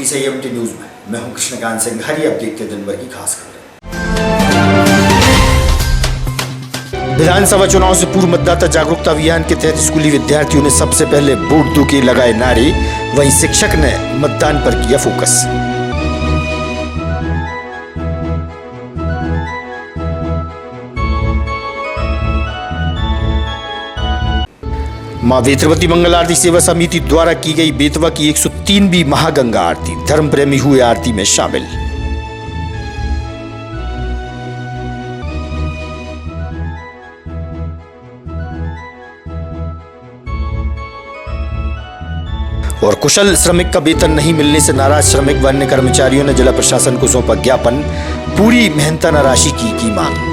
TCMT news में मैं हूं कृष्णकांत सिंघारी। अब देखते दिन भर की खास खबरें। विधानसभा चुनाव से पूर्व मतदाता जागरूकता अभियान के तहत स्कूली विद्यार्थियों ने सबसे पहले वोट दो के लगाए नारे, वहीं शिक्षक ने मतदान पर किया फोकस। मां वेत्रवती मंगल आरती सेवा समिति द्वारा की गई बेतवा की 103वीं महागंगा आरती, धर्म प्रेमी हुए आरती में शामिल। और कुशल श्रमिक का वेतन नहीं मिलने से नाराज श्रमिक व अन्य कर्मचारियों ने जिला प्रशासन को सौंपा ज्ञापन, पूरी मेहनताना राशि की मांग।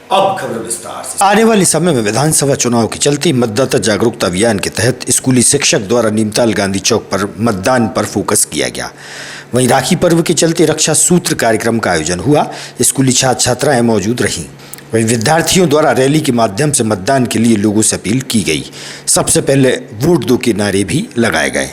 अब खबर विस्तार से। आने वाले समय में विधानसभा चुनाव के चलते मतदाता जागरूकता अभियान के तहत स्कूली शिक्षक द्वारा नीमताल गांधी चौक पर मतदान पर फोकस किया गया। वहीं राखी पर्व के चलते रक्षा सूत्र कार्यक्रम का आयोजन हुआ। स्कूली छात्र छात्राएं मौजूद रहीं। वहीं विद्यार्थियों द्वारा रैली के माध्यम से मतदान के लिए लोगों से अपील की गई। सबसे पहले वोट दो के नारे भी लगाए गए।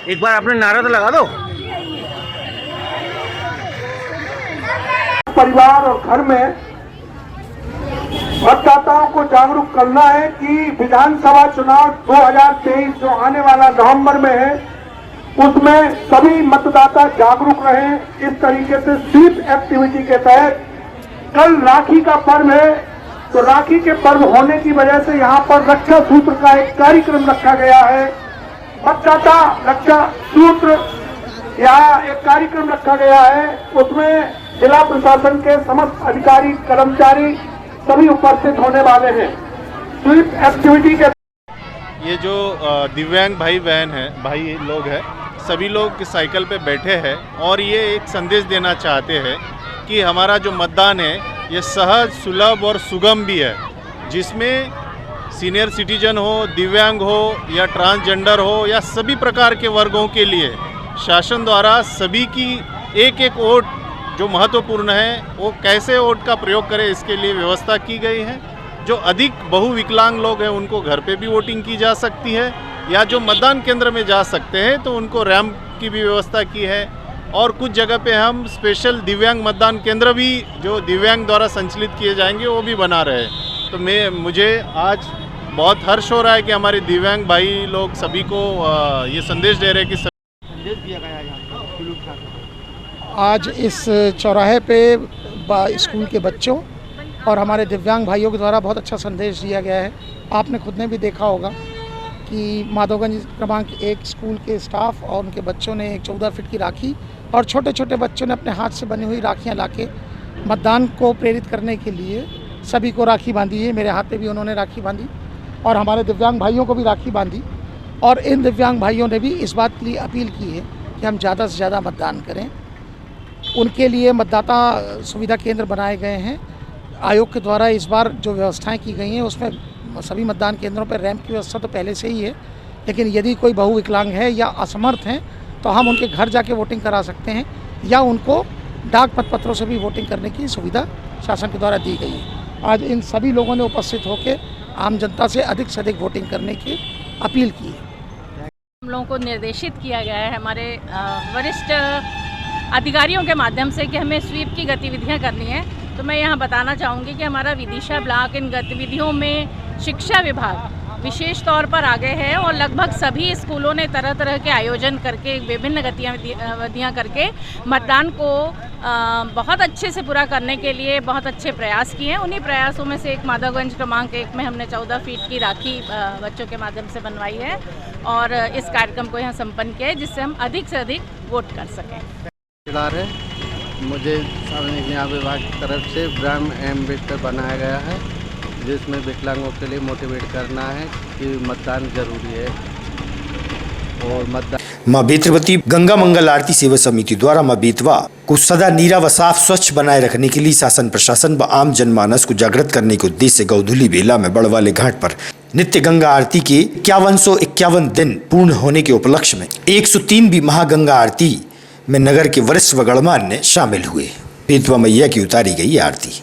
एक बार आपने नारा तो लगा दो। परिवार और घर में मतदाताओं को जागरूक करना है कि विधानसभा चुनाव 2023 जो आने वाला नवंबर में है, उसमें सभी मतदाता जागरूक रहें। इस तरीके से स्वीप एक्टिविटी के तहत कल राखी का पर्व है, तो राखी के पर्व होने की वजह से यहाँ पर रक्षा सूत्र का एक कार्यक्रम रखा गया है। मतदाता रक्षा सूत्र यहाँ एक कार्यक्रम रखा गया है, उसमें जिला प्रशासन के समस्त अधिकारी कर्मचारी सभी उपस्थित होने वाले हैं। स्वीप एक्टिविटी के ये जो दिव्यांग भाई बहन है, भाई लोग हैं, सभी लोग साइकिल पे बैठे हैं और ये एक संदेश देना चाहते हैं कि हमारा जो मतदान है ये सहज, सुलभ और सुगम भी है, जिसमें सीनियर सिटीजन हो, दिव्यांग हो या ट्रांसजेंडर हो या सभी प्रकार के वर्गों के लिए शासन द्वारा सभी की एक एक वोट जो महत्वपूर्ण है वो कैसे वोट का प्रयोग करें, इसके लिए व्यवस्था की गई है। जो अधिक बहुविकलांग लोग हैं उनको घर पे भी वोटिंग की जा सकती है, या जो मतदान केंद्र में जा सकते हैं तो उनको रैंप की भी व्यवस्था की है। और कुछ जगह पे हम स्पेशल दिव्यांग मतदान केंद्र भी जो दिव्यांग द्वारा संचालित किए जाएंगे वो भी बना रहे हैं। तो मुझे आज बहुत हर्ष हो रहा है कि हमारे दिव्यांग भाई लोग सभी को ये संदेश दे रहे हैं कि संदेश दिया गया है। आज इस चौराहे पे स्कूल के बच्चों और हमारे दिव्यांग भाइयों के द्वारा बहुत अच्छा संदेश दिया गया है। आपने खुद ने भी देखा होगा कि माधवगंज क्रमांक 1 स्कूल के स्टाफ और उनके बच्चों ने एक 14 फीट की राखी और छोटे छोटे बच्चों ने अपने हाथ से बनी हुई राखियाँ लाके मतदान को प्रेरित करने के लिए सभी को राखी बांधी है। मेरे हाथ पे भी उन्होंने राखी बांधी और हमारे दिव्यांग भाइयों को भी राखी बांधी। और इन दिव्यांग भाइयों ने भी इस बात के लिए अपील की है कि हम ज़्यादा से ज़्यादा मतदान करें। उनके लिए मतदाता सुविधा केंद्र बनाए गए हैं। आयोग के द्वारा इस बार जो व्यवस्थाएं की गई हैं उसमें सभी मतदान केंद्रों पर रैंप की व्यवस्था तो पहले से ही है, लेकिन यदि कोई बहुविकलांग है या असमर्थ हैं तो हम उनके घर जाके वोटिंग करा सकते हैं, या उनको डाक मतपत्रों से भी वोटिंग करने की सुविधा शासन के द्वारा दी गई है। आज इन सभी लोगों ने उपस्थित होकर आम जनता से अधिक वोटिंग करने की अपील की है। हम लोगों को निर्देशित किया गया है हमारे वरिष्ठ अधिकारियों के माध्यम से कि हमें स्वीप की गतिविधियां करनी है। तो मैं यहाँ बताना चाहूँगी कि हमारा विदिशा ब्लॉक इन गतिविधियों में शिक्षा विभाग विशेष तौर पर आगे है और लगभग सभी स्कूलों ने तरह तरह के आयोजन करके विभिन्न गतिविधियाँ करके मतदान को बहुत अच्छे से पूरा करने के लिए बहुत अच्छे प्रयास किए हैं। उन्हीं प्रयासों में से एक माधवगंज क्रमांक 1 में हमने 14 फीट की राखी बच्चों के माध्यम से बनवाई है और इस कार्यक्रम को यहाँ संपन्न किया है जिससे हम अधिक से अधिक वोट कर सकें। है मुझे सार्वजनिक न्याय विभाग की तरफ से ब्राह्म एम्बेसडर बनाया गया है जिसमें विकलांगों के लिए मोटिवेट करना है कि मतदान जरूरी है और मतदान। मां बेत्रवती गंगा मंगल आरती सेवा समिति द्वारा मां बेतवा को सदा नीरा व साफ स्वच्छ बनाए रखने के लिए शासन प्रशासन व आम जनमानस को जागृत करने के उद्देश्य से गौधुली बेला में बड़वाले घाट पर नित्य गंगा आरती के 5151 दिन पूर्ण होने के उपलक्ष्य में 103वीं महागंगा आरती में नगर के वरिष्ठ व गणमान्य शामिल हुए। बेतवा मैया की उतारी गई आरती।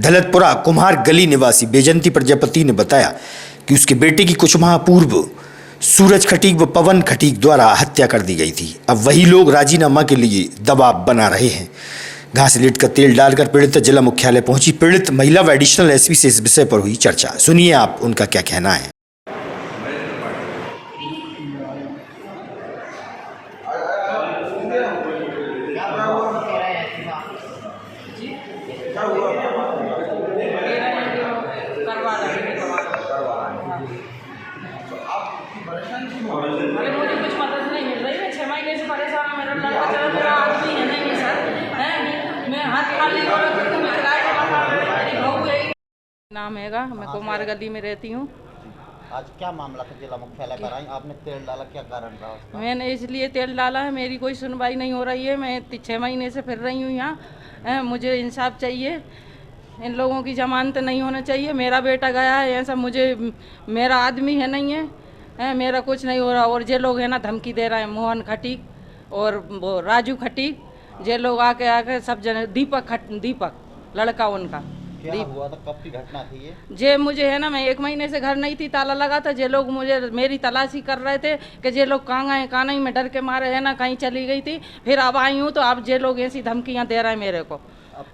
दलतपुरा कुम्हार गली निवासी बेजंती प्रजापति ने बताया कि उसके बेटे की कुछ माह पूर्व सूरज खटीक व पवन खटीक द्वारा हत्या कर दी गई थी। अब वही लोग राजीनामा के लिए दबाव बना रहे हैं। घास लेट का तेल डालकर पीड़ित जिला मुख्यालय पहुंची पीड़ित महिला व एडिशनल एसपी से इस विषय पर हुई चर्चा। सुनिए आप उनका क्या कहना है। मुझे कुछ मदद नहीं मिल रही है। 6 महीने से परेशान हूं। मेरा लड़का चला मेरा आदमी है नहीं है सर। मैं हाथ खाली नाम हैगा। मैं कुमार गली में रहती हूँ। आज क्या मामला था जिला मुख्यालय पर आई? आपने तेल डाला, क्या कारण रहा उसका? मैंने इसलिए तेल डाला है, मेरी कोई सुनवाई नहीं हो रही है। मैं 6 महीने से फिर रही हूँ यहाँ। मुझे इंसाफ चाहिए। इन लोगों की जमानत नहीं होना चाहिए। मेरा बेटा गया है ऐसा, मुझे मेरा आदमी है नहीं है, मेरा कुछ नहीं हो रहा। और ये लोग है ना धमकी दे रहे हैं, मोहन खटीक और वो राजू खटीक, ये लोग आके सब जने, दीपक लड़का उनका। क्या हुआ था? कब की घटना थी ये? जे मुझे है ना, मैं 1 महीने से घर नहीं थी, ताला लगा था। जे लोग मुझे मेरी तलाशी कर रहे थे कि जे लोग कहाँ गए कहाँ नहीं। मैं डर के मारे है ना कहीं चली गई थी। फिर अब आई हूँ तो अब जे लोग ऐसी धमकियाँ दे रहे हैं मेरे को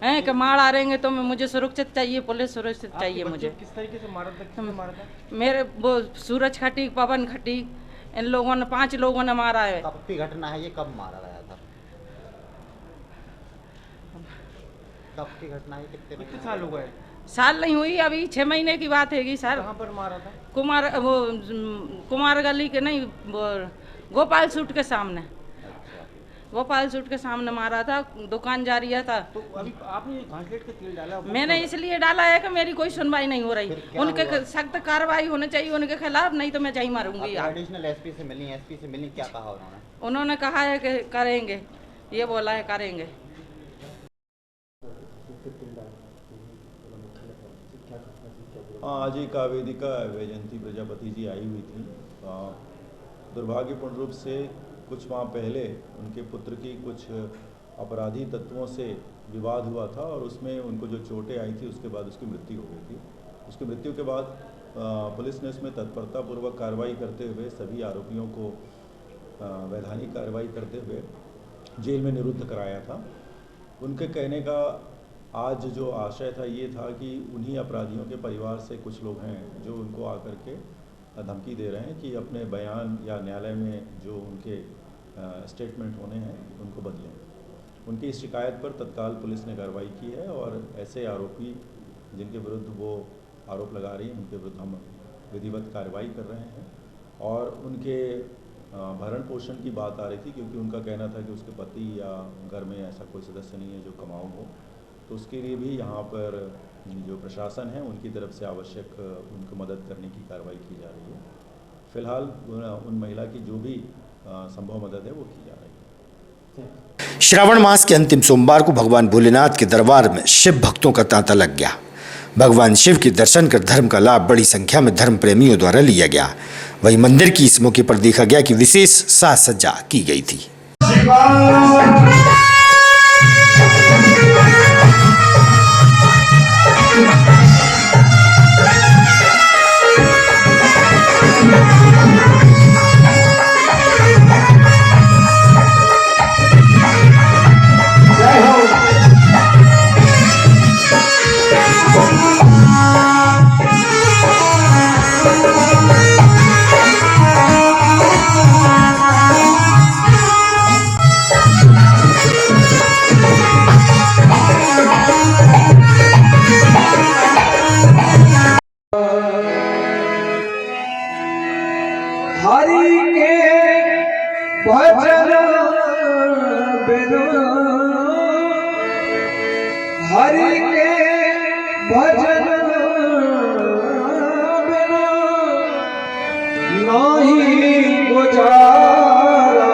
हैं कि मार आ रहेंगे। तो मुझे सुरक्षित चाहिए, पुलिस सुरक्षित चाहिए मुझे। किस तरीके से मारा था? किसने मारा था? मेरे वो सूरज खटीक, पवन खटीक, इन लोगों ने 5 लोगों ने मारा है। कब की घटना है ये? कब मारा गया था? कब की घटना है? कितने साल हो गए? साल नहीं हुई, अभी 6 महीने की बात हैगी सर। कहाँ पर मारा था? कुमार गली के नहीं, गोपाल सूट के सामने। गोपाल सूट के सामने मारा था, दुकान जा रही था। तो अभी आपने घासलेट का तेल डाला? मैंने इसलिए डाला है कि मेरी कोई सुनवाई नहीं हो रही। उनके सख्त कार्रवाई होनी चाहिए उनके खिलाफ, नहीं तो मैं जाई मारूंगी। एडिशनल एसपी से मिली, क्या कहा उन्होंने? उन्होंने कहा है कि करेंगे, ये बोला है करेंगे। आज एक आवेदिका वैजयंती प्रजापति जी आई हुई थी। दुर्भाग्यपूर्ण रूप से कुछ माह पहले उनके पुत्र की कुछ अपराधी तत्वों से विवाद हुआ था और उसमें उनको जो चोटें आई थी उसके बाद उसकी मृत्यु हो गई थी। उसकी मृत्यु के बाद पुलिस ने इसमें तत्परतापूर्वक कार्रवाई करते हुए सभी आरोपियों को वैधानिक कार्रवाई करते हुए जेल में निरुद्ध कराया था। उनके कहने का आज जो आशय था ये था कि उन्हीं अपराधियों के परिवार से कुछ लोग हैं जो उनको आकर के धमकी दे रहे हैं कि अपने बयान या न्यायालय में जो उनके स्टेटमेंट होने हैं उनको बदलें। उनकी इस शिकायत पर तत्काल पुलिस ने कार्रवाई की है और ऐसे आरोपी जिनके विरुद्ध वो आरोप लगा रही हैं उनके विरुद्ध हम विधिवत कार्रवाई कर रहे हैं। और उनके भरण पोषण की बात आ रही थी क्योंकि उनका कहना था कि उसके पति या घर में ऐसा कोई सदस्य नहीं है जो कमाऊ हो, तो उसके लिए भी यहाँ पर जो प्रशासन है उनकी तरफ से आवश्यक उनको मदद करने की कार्रवाई की जा रही है। फिलहाल उन महिला की जो भी संभव मदद है वो की जा रही है। श्रावण मास के अंतिम सोमवार को भगवान भोलेनाथ के दरबार में शिव भक्तों का तांता लग गया। भगवान शिव के दर्शन कर धर्म का लाभ बड़ी संख्या में धर्म प्रेमियों द्वारा लिया गया। वहीं मंदिर की इस मौके पर देखा गया कि विशेष साज सज्जा की गई थी। हरि के भजन बिनु हरि के भजन बिनु नहीं गुजारा।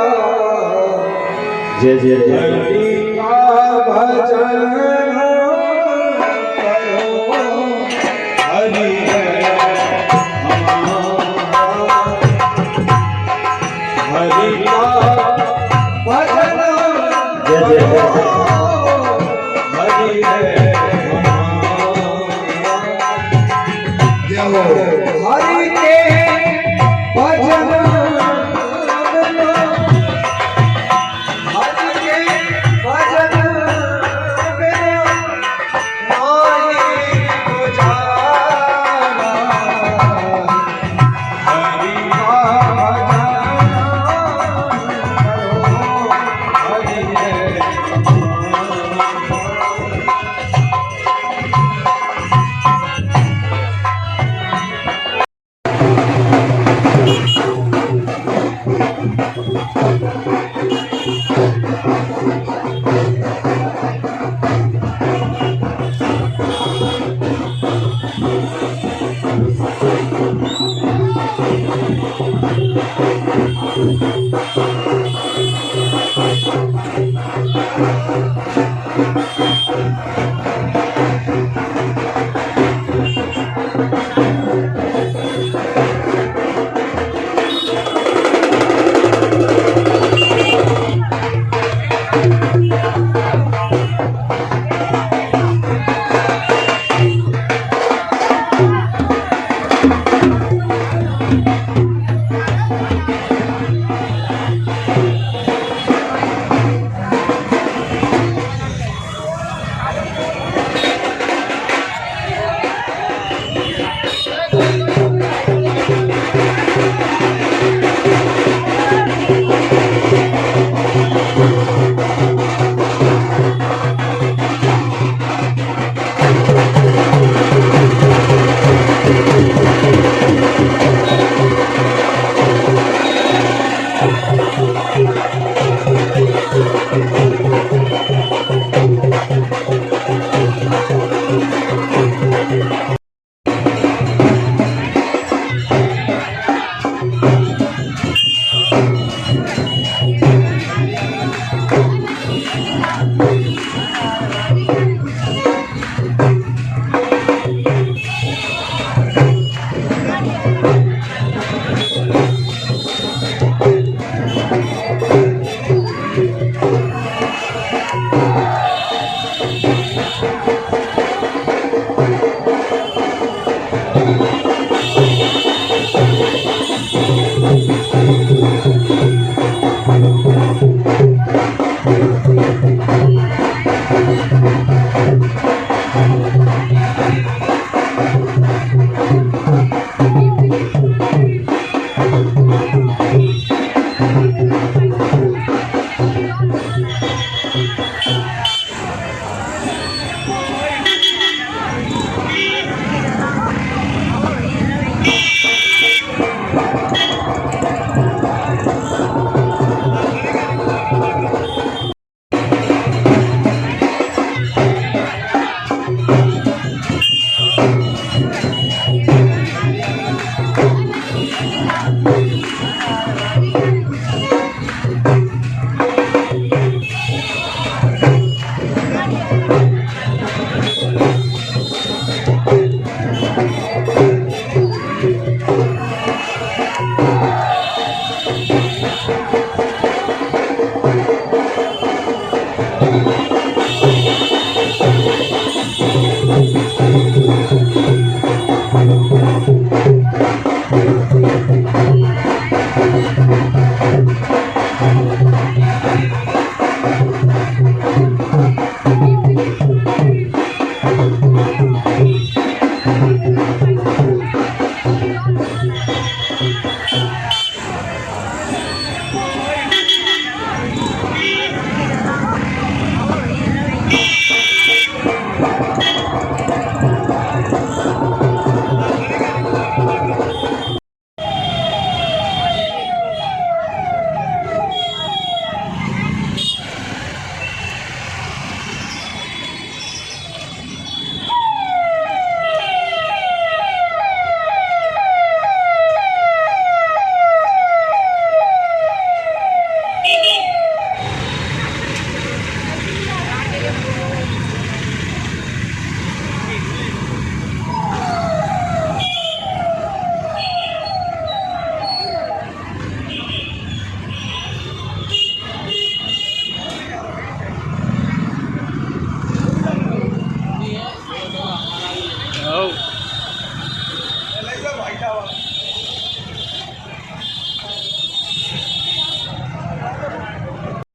जय जय जय हरि का भजन करो, हरि हरि के भजन हरि के भजन नहीं गुजारा। हरि का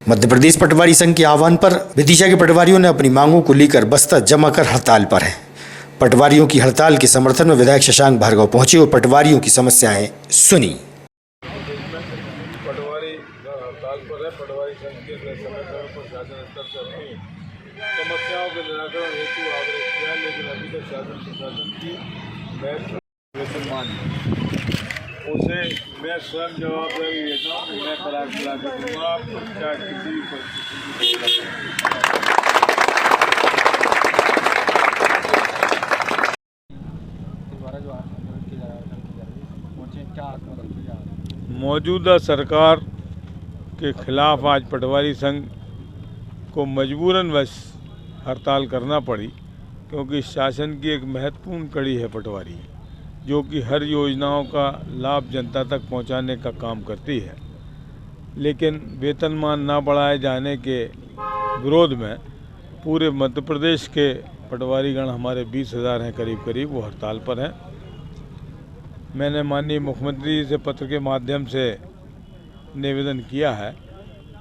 मध्य प्रदेश पटवारी संघ के आह्वान पर विदिशा के पटवारियों ने अपनी मांगों को लेकर बस्ता जमा कर हड़ताल पर हैं। पटवारियों की हड़ताल के समर्थन में विधायक शशांक भार्गव पहुंचे और पटवारियों की समस्याएं सुनी। पटवारी हड़ताल पर है। पटवारी संघ के समय पर शासन स्तर से अपनी समस्याओं के निराकरण हेतु आग्रह किया, लेकिन अभी तक शासन प्रशासन की वेतनमान उसे मैं स्वयं जवाबदारी लेता हूँ। मैं करा के दूंगा आपको, चाहे किसी भी परिस्थिति मौजूदा सरकार के खिलाफ आज पटवारी संघ को मजबूरन वश हड़ताल करना पड़ी, क्योंकि शासन की एक महत्वपूर्ण कड़ी है पटवारी, जो कि हर योजनाओं का लाभ जनता तक पहुंचाने का काम करती है। लेकिन वेतनमान ना बढ़ाए जाने के विरोध में पूरे मध्य प्रदेश के पटवारीगण, हमारे 20,000 हैं करीब, वो हड़ताल पर हैं। मैंने माननीय मुख्यमंत्री जी से पत्र के माध्यम से निवेदन किया है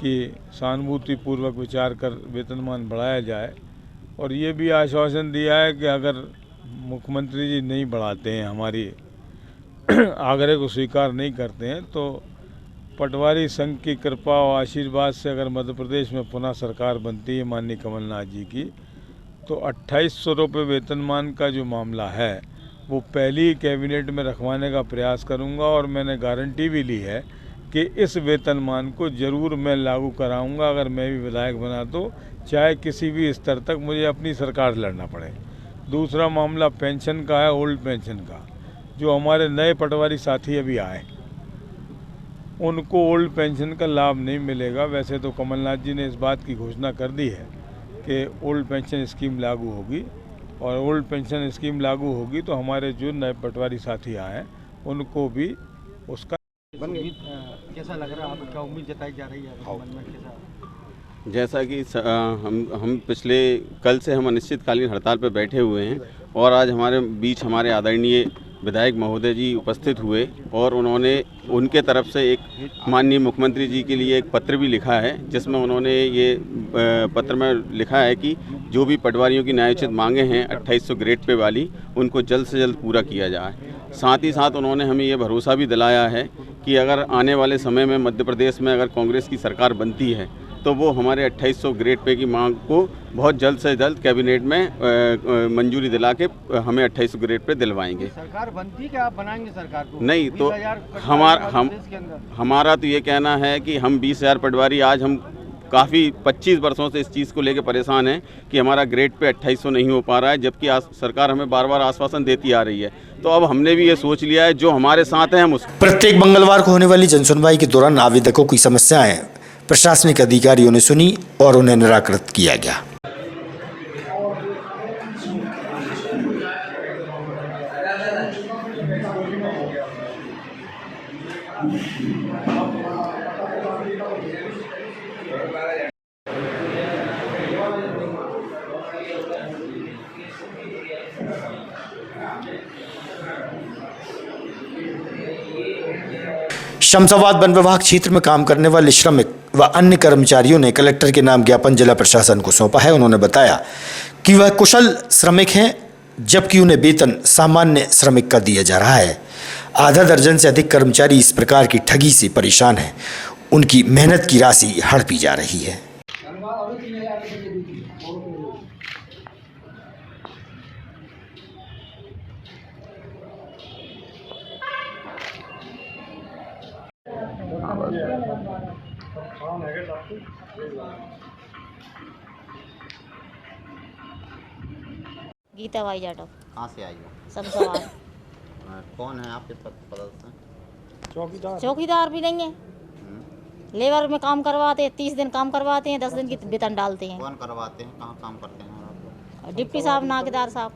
कि सहानुभूतिपूर्वक विचार कर वेतनमान बढ़ाया जाए, और ये भी आश्वासन दिया है कि अगर मुख्यमंत्री जी नहीं बढ़ाते हैं, हमारी आग्रह को स्वीकार नहीं करते हैं, तो पटवारी संघ की कृपा और आशीर्वाद से अगर मध्य प्रदेश में पुनः सरकार बनती है माननीय कमलनाथ जी की, तो 2800 रुपये वेतनमान का जो मामला है वो पहली कैबिनेट में रखवाने का प्रयास करूंगा, और मैंने गारंटी भी ली है कि इस वेतनमान को ज़रूर मैं लागू कराऊंगा अगर मैं भी विधायक बना तो, चाहे किसी भी स्तर तक मुझे अपनी सरकार लड़ना पड़े। दूसरा मामला पेंशन का है, ओल्ड पेंशन का। जो हमारे नए पटवारी साथी अभी आए, उनको ओल्ड पेंशन का लाभ नहीं मिलेगा। वैसे तो कमलनाथ जी ने इस बात की घोषणा कर दी है कि ओल्ड पेंशन स्कीम लागू होगी, और ओल्ड पेंशन स्कीम लागू होगी तो हमारे जो नए पटवारी साथी आए उनको भी उसका कैसा लग रहा है आपका? उम्मीद जताई जा रही है मन में कैसा? जैसा कि हम पिछले कल से हम अनिश्चितकालीन हड़ताल पर बैठे हुए हैं, और आज हमारे बीच हमारे आदरणीय विधायक महोदय जी उपस्थित हुए, और उन्होंने उनके तरफ से एक माननीय मुख्यमंत्री जी के लिए एक पत्र भी लिखा है, जिसमें उन्होंने ये पत्र में लिखा है कि जो भी पटवारियों की न्यायोचित मांगे हैं 2800 ग्रेड पे वाली, उनको जल्द से जल्द पूरा किया जाए। साथ ही साथ उन्होंने हमें ये भरोसा भी दिलाया है कि अगर आने वाले समय में मध्य प्रदेश में अगर कांग्रेस की सरकार बनती है तो वो हमारे 2800 ग्रेड पे की मांग को बहुत जल्द से जल्द कैबिनेट में मंजूरी दिला के हमें 2800 ग्रेड पे दिलवाएंगे। सरकार बनती क्या आप बनाएंगे सरकार को? नहीं तो हमारा तो ये कहना है कि हम 20,000 पटवारी आज हम काफ़ी 25 वर्षों से इस चीज़ को लेकर परेशान हैं कि हमारा ग्रेड पे 2800 नहीं हो पा रहा है, जबकि सरकार हमें बार बार आश्वासन देती आ रही है। तो अब हमने भी ये सोच लिया है जो हमारे साथ हैं हम उस प्रत्येक मंगलवार को होने वाली जनसुनवाई के दौरान आवेदकों की समस्याएं प्रशासनिक अधिकारियों ने सुनी और उन्हें निराकृत किया गया। शमशाबाद वन विभाग क्षेत्र में काम करने वाले श्रमिक व अन्य कर्मचारियों ने कलेक्टर के नाम ज्ञापन जिला प्रशासन को सौंपा है। उन्होंने बताया कि वह कुशल श्रमिक हैं, जबकि उन्हें वेतन सामान्य श्रमिक का दिया जा रहा है। आधा दर्जन से अधिक कर्मचारी इस प्रकार की ठगी से परेशान हैं। उनकी मेहनत की राशि हड़पी जा रही है। गीता भाई जाटव। कहाँ से आई हो? शमशाबाद। कौन है आपके पद से? चौकीदार भी नहीं है, लेबर में काम करवाते हैं, 30 दिन काम करवाते हैं, 10 दिन की वेतन डालते हैं। कौन करवाते हैं? कहाँ काम करते हैं आप? डिप्टी साहब, नाकेदार साहब।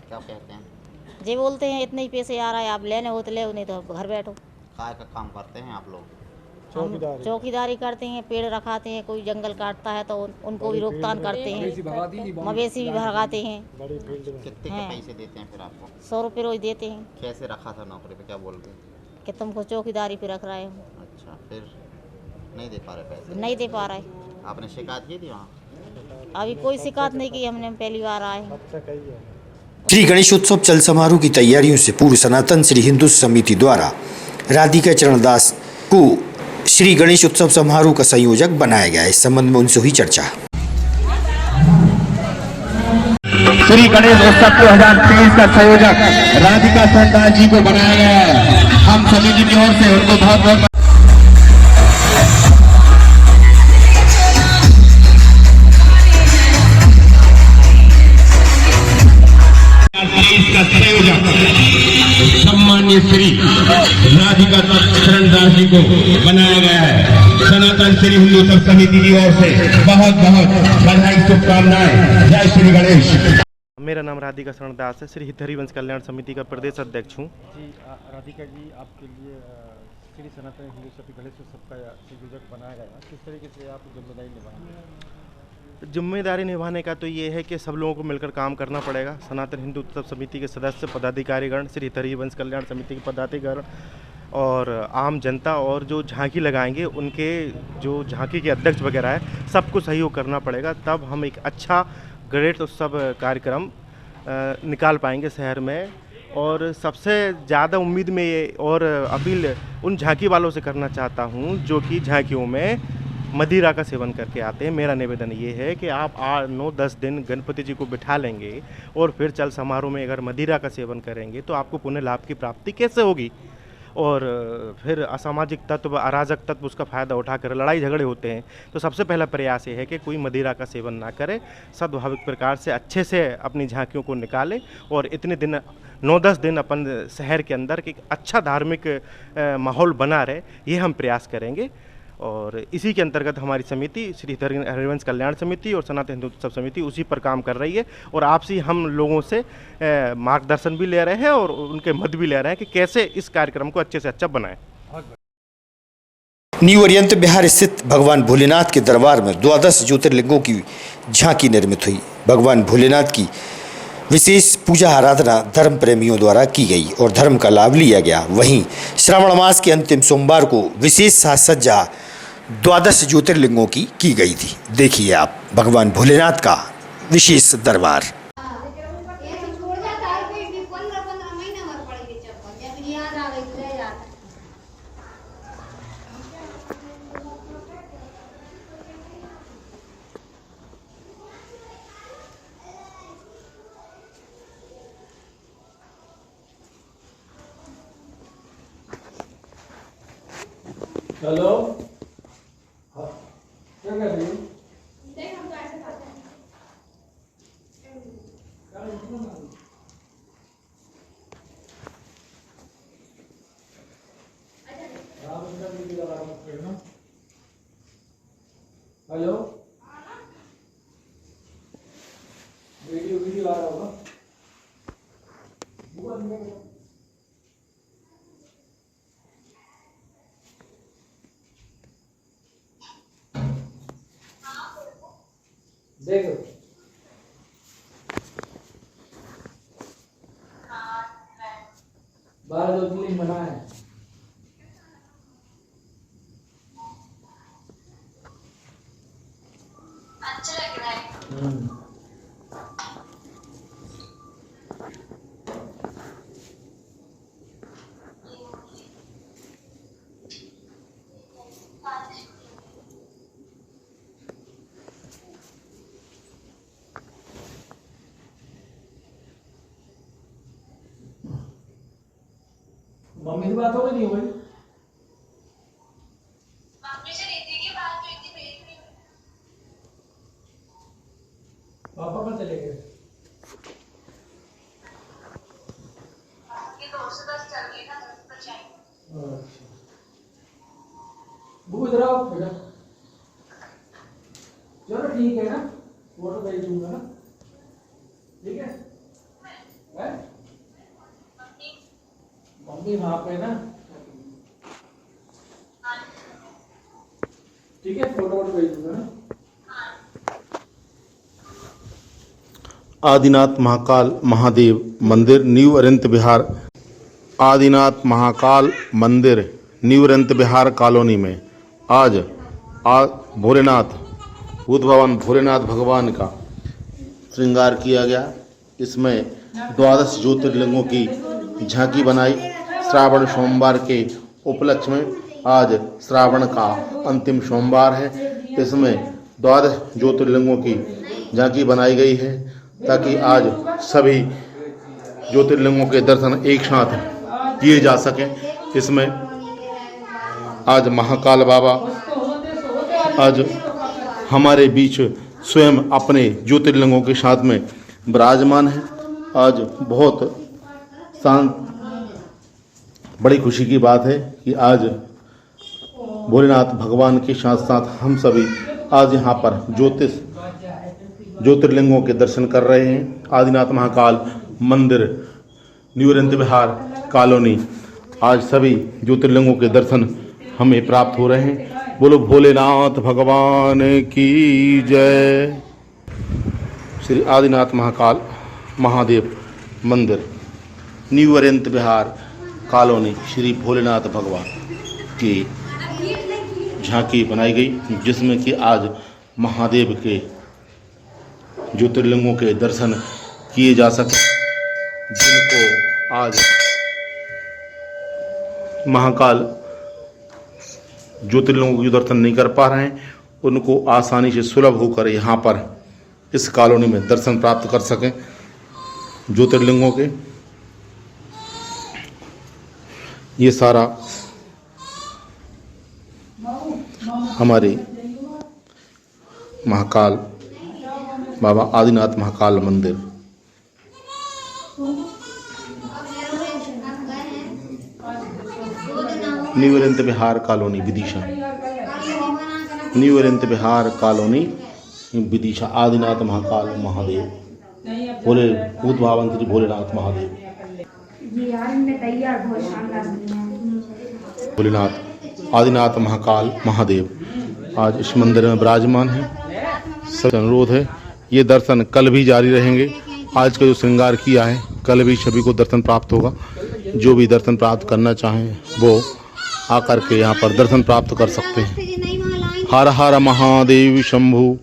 क्या कहते हैं? जे बोलते हैं इतने ही पैसे आ रहा है, आप लेने हो तो ले, नहीं तो घर बैठो। काय का काम करते हैं आप लोग? चौकीदारी करते हैं, पेड़ रखाते हैं, कोई जंगल काटता है तो उनको भी रोकथाम करते हैं, मवेशी भी भगाते हैं। कितने के पैसे देते हैं फिर आपको? 100 रुपये रोज देते हैं। कैसे रखा था नौकरी पे, क्या बोल रहे? कि तुमको चौकीदारी पे रख रहे हो। अच्छा, फिर नहीं दे पा रहे पैसे? नहीं दे पा रहे। आपने शिकायत की थी वहाँ? अभी कोई शिकायत नहीं की, हमने पहली बार आए हैं। श्री गणेशोत्सव चल समारोह की तैयारियों से पूर्व सनातन श्री हिंदू समिति द्वारा राधिका चरण दास को श्री गणेश उत्सव समारोह का संयोजक बनाया गया है। इस संबंध में उनसे हुई चर्चा। श्री गणेश उत्सव 2023 का संयोजक राधिका चरण दास जी को बनाया गया है। हम समिति की ओर से उनको बहुत बहुत का संयोजक सम्मान्य श्री राधिका चरण दास जी को बनाया गया है। सनातन श्री हिंदू उत्सव समिति की ओर से बहुत बहुत बधाई, शुभकामनाएं। जय श्री गणेश। मेरा नाम राधिका शरण दास है, श्री हित हरिवंश कल्याण समिति का प्रदेश अध्यक्ष हूँ। जी राधिका जी, आपके लिए श्री सनातन हिंदू उत्सव गणेश उत्सव का संयोजक बनाया गया, किस तरीके से आप जिम्मेदारी निभाएंगे? जिम्मेदारी निभाने का तो ये है कि सब लोगों को मिलकर काम करना पड़ेगा। सनातन हिंदू उत्सव समिति के सदस्य, पदाधिकारीगण, श्री हित हरिवंश कल्याण समिति के पदाधिकारीगण और आम जनता और जो झांकी लगाएंगे उनके जो झांकी के अध्यक्ष वगैरह है, सबको सहयोग करना पड़ेगा। तब हम एक अच्छा गणेश उत्सव कार्यक्रम निकाल पाएंगे शहर में। और सबसे ज़्यादा उम्मीद में ये और अपील उन झांकी वालों से करना चाहता हूँ जो कि झांकियों में मदिरा का सेवन करके आते हैं। मेरा निवेदन ये है कि आप 8-9-10 दिन गणपति जी को बिठा लेंगे और फिर चल समारोह में अगर मदिरा का सेवन करेंगे तो आपको पुण्य लाभ की प्राप्ति कैसे होगी? और फिर असामाजिक तत्व, अराजक तत्व उसका फ़ायदा उठाकर लड़ाई झगड़े होते हैं। तो सबसे पहला प्रयास ये है कि कोई मदिरा का सेवन ना करे, सद्भाविक प्रकार से अच्छे से अपनी झांकियों को निकाले और इतने दिन 9-10 दिन अपन शहर के अंदर एक अच्छा धार्मिक माहौल बना रहे, ये हम प्रयास करेंगे। और इसी के अंतर्गत हमारी समिति श्री हरिवंश कल्याण समिति और सनातन हिंदू उत्सव समिति उसी पर काम कर रही है। और आपसी हम लोगों से मार्गदर्शन भी ले रहे हैं और उनके मत भी ले रहे हैं कि कैसे इस कार्यक्रम को अच्छे से अच्छा बनाएं। न्यू ओरिएंट बिहार स्थित भगवान भोलेनाथ के दरबार में 12 ज्योतिर्लिंगों की झांकी निर्मित हुई। भगवान भोलेनाथ की विशेष पूजा आराधना धर्म प्रेमियों द्वारा की गई और धर्म का लाभ लिया गया। वहीं श्रावण मास के अंतिम सोमवार को विशेष साज सज्जा 12 ज्योतिर्लिंगों की गई थी। देखिए आप भगवान भोलेनाथ का विशेष दरबार। हेलो, क्या कर रही हो? देख हम तो ऐसे करते हैं। हेलो, वीडियो आ रहा होगा। देखो बाहर ज्योतिर्लिंग बना है। अच्छा लग रहा है। मम्मी से बात हो गई नहीं हो गई? मम्मी से नहीं थी कि बात हुई थी मेरी। पापा कहाँ चले गए? आपके 2:10 चल गए ना, 10 बजे आएंगे। अच्छा, वो इधर आओ बेटा। चलो ठीक है ना, फोटो भेज दूंगा ना, ठीक है? हैं? मम्मी वहाँ पे ना, ठीक है, फोटो भेज दूंगा ना। आदिनाथ महाकाल महादेव मंदिर न्यू ओरिएंट बिहार। आदिनाथ महाकाल मंदिर न्यू ओरिएंट बिहार कॉलोनी में आज भोलेनाथ भूत भवन भोलेनाथ भगवान का श्रृंगार किया गया। इसमें 12 ज्योतिर्लिंगों की झांकी बनाई। श्रावण सोमवार के उपलक्ष्य में आज श्रावण का अंतिम सोमवार है। इसमें 12 ज्योतिर्लिंगों की झांकी बनाई गई है ताकि आज सभी ज्योतिर्लिंगों के दर्शन एक साथ किए जा सकें। इसमें आज महाकाल बाबा आज हमारे बीच स्वयं अपने ज्योतिर्लिंगों के साथ में विराजमान है। आज बहुत शांत बड़ी खुशी की बात है कि आज भोलेनाथ भगवान के साथ साथ हम सभी आज यहाँ पर ज्योतिर्लिंगों के दर्शन कर रहे हैं। आदिनाथ महाकाल मंदिर न्यू अरिहंत विहार कॉलोनी आज सभी ज्योतिर्लिंगों के दर्शन हमें प्राप्त हो रहे हैं। बोलो भोलेनाथ भगवान की जय। श्री आदिनाथ महाकाल महादेव मंदिर न्यू अरिहंत विहार कॉलोनी श्री भोलेनाथ भगवान की झांकी बनाई गई, जिसमें कि आज महादेव के ज्योतिर्लिंगों के दर्शन किए जा सके। जिनको आज महाकाल ज्योतिर्लिंगों के दर्शन नहीं कर पा रहे हैं, उनको आसानी से सुलभ होकर यहाँ पर इस कॉलोनी में दर्शन प्राप्त कर सकें ज्योतिर्लिंगों के। ये सारा हमारे महाकाल बाबा आदिनाथ महाकाल मंदिर न्यू अरिहंत विहार कॉलोनी विदिशा, न्यू अरिहंत विहार कॉलोनी विदिशा आदिनाथ महाकाल महादेव भोले भूत भावन श्री भोलेनाथ महादेव भोलेनाथ आदिनाथ महाकाल महादेव आज इस मंदिर में विराजमान है। सब अनुरोध है ये दर्शन कल भी जारी रहेंगे। आज का जो श्रृंगार किया है कल भी सभी को दर्शन प्राप्त होगा। जो भी दर्शन प्राप्त करना चाहें वो आकर के यहाँ पर दर्शन प्राप्त कर सकते हैं। हर हर महादेव शंभु,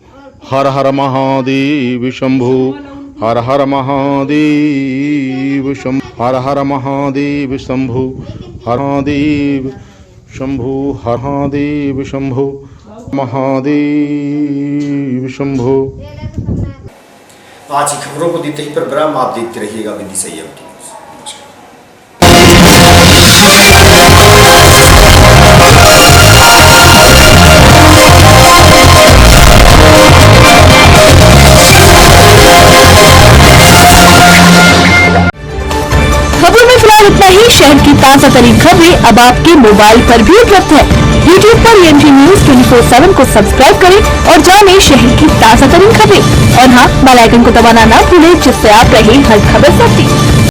हर हर महादेव शंभु, हर हर महादेव शंभु, हर हर महादेव शंभु, हर महादेव शंभु, हर महादेव शंभु, महादेव शंभु। आज की खबरों को देते ही पर विराम। आप देखते रहिएगा विदिशा न्यूज़। इतना ही। शहर की ताज़ा तरीन खबरें अब आपके मोबाइल पर भी उपलब्ध है। YouTube पर EMG News 24/7 को सब्सक्राइब करें और जानें शहर की ताज़ा तरीन खबरें। और हाँ, बेल आइकन को दबाना ना भूलें, जिससे आप रहे हर खबर से अपडेट।